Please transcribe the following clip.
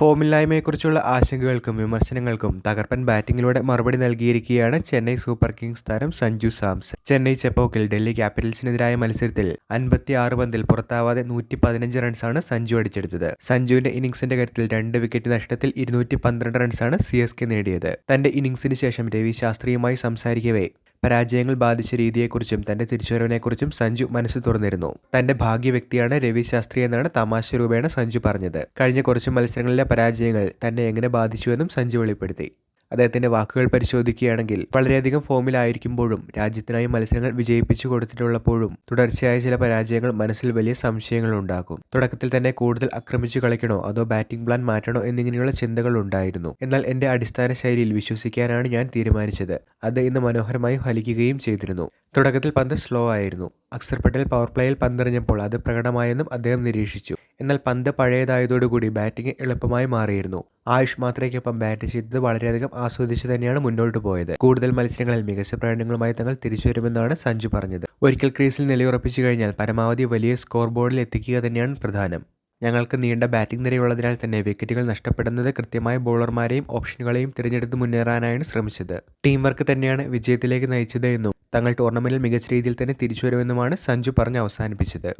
ഫോമില്ലായ്മയെക്കുറിച്ചുള്ള ആശങ്കകൾക്കും വിമർശനങ്ങൾക്കും തകർപ്പൻ ബാറ്റിംഗിലൂടെ മറുപടി നൽകിയിരിക്കുകയാണ് ചെന്നൈ സൂപ്പർ കിങ്സ് താരം സഞ്ജു സാംസൺ. ചെന്നൈ ചെപ്പോക്കിൽ ഡൽഹി ക്യാപിറ്റൽസിനെതിരായ മത്സരത്തിൽ 56 പന്തിൽ പുറത്താവാതെ 115 റൺസാണ് സഞ്ജു അടിച്ചെടുത്തത്. സഞ്ജുവിന്റെ ഇന്നിംഗ്സിന്റെ കാര്യത്തിൽ 2 വിക്കറ്റ് നഷ്ടത്തിൽ 212 റൺസാണ് CSK നേടിയത്. തന്റെ ഇന്നിംഗ്സിന് ശേഷം രവി ശാസ്ത്രിയുമായി സംസാരിക്കവേ പരാജയങ്ങൾ ബാധിച്ച രീതിയെക്കുറിച്ചും തന്റെ തിരിച്ചുവരവിനെക്കുറിച്ചും സഞ്ജു മനസ്സ് തുറന്നിരുന്നു. തന്റെ ഭാഗ്യ വ്യക്തിയാണ് രവി ശാസ്ത്രി എന്നാണ് തമാശ രൂപേണ സഞ്ജു പറഞ്ഞത്. കഴിഞ്ഞ കുറച്ച് മത്സരങ്ങളിലെ പരാജയങ്ങൾ തന്നെ എങ്ങനെ ബാധിച്ചുവെന്നും സഞ്ജു വെളിപ്പെടുത്തി. അദ്ദേഹത്തിന്റെ വാക്കുകൾ പരിശോധിക്കുകയാണെങ്കിൽ, വളരെയധികം ഫോമിലായിരിക്കുമ്പോഴും രാജ്യത്തിനായി മത്സരങ്ങൾ വിജയിപ്പിച്ചു കൊടുത്തിട്ടുള്ളപ്പോഴും തുടർച്ചയായ ചില പരാജയങ്ങൾ മനസ്സിൽ വലിയ സംശയങ്ങൾ ഉണ്ടാക്കും. തുടക്കത്തിൽ തന്നെ കൂടുതൽ ആക്രമിച്ചു കളിക്കണോ അതോ ബാറ്റിംഗ് പ്ലാൻ മാറ്റണോ എന്നിങ്ങനെയുള്ള ചിന്തകൾ ഉണ്ടായിരുന്നു. എന്നാൽ എന്റെ അടിസ്ഥാന ശൈലിയിൽ വിശ്വസിക്കാനാണ് ഞാൻ തീരുമാനിച്ചത്. അത് ഇന്ന് മനോഹരമായി ഫലിക്കുകയും ചെയ്തിരുന്നു. തുടക്കത്തിൽ പന്ത് സ്ലോ ആയിരുന്നു. അക്സർ പട്ടേൽ പവർ പ്ലേയിൽ പന്തെറിഞ്ഞപ്പോൾ അത് പ്രകടമായെന്നും അദ്ദേഹം നിരീക്ഷിച്ചു. എന്നാൽ പന്ത് പഴയതായതോടുകൂടി ബാറ്റിംഗ് എളുപ്പമായി മാറിയിരുന്നു. ആയുഷ് മാത്രയ്ക്കൊപ്പം ബാറ്റ് ചെയ്തത് വളരെയധികം ആസ്വദിച്ചു തന്നെയാണ് മുന്നോട്ട് പോയത്. കൂടുതൽ മത്സരങ്ങളിൽ മികച്ച പ്രകടനങ്ങളുമായി തങ്ങൾ തിരിച്ചുവരുമെന്നാണ് സഞ്ജു പറഞ്ഞത്. ഒരിക്കൽ ക്രീസിൽ നിലയുറപ്പിച്ചു കഴിഞ്ഞാൽ പരമാവധി വലിയ സ്കോർ ബോർഡിൽ എത്തിക്കുക തന്നെയാണ് പ്രധാനം. ഞങ്ങൾക്ക് നീണ്ട ബാറ്റിംഗ് നിരയുള്ളതിനാൽ തന്നെ വിക്കറ്റുകൾ നഷ്ടപ്പെടുന്നത് കൃത്യമായ ബോളർമാരെയും ഓപ്ഷനുകളെയും തിരഞ്ഞെടുത്ത് മുന്നേറാനായാണ് ശ്രമിച്ചത്. ടീം വർക്ക് തന്നെയാണ് വിജയത്തിലേക്ക് നയിച്ചത് എന്നും തങ്ങൾ ടൂർണമെന്റിൽ മികച്ച രീതിയിൽ തന്നെ തിരിച്ചുവരുമെന്നുമാണ് സഞ്ജു പറഞ്ഞ് അവസാനിപ്പിച്ചത്.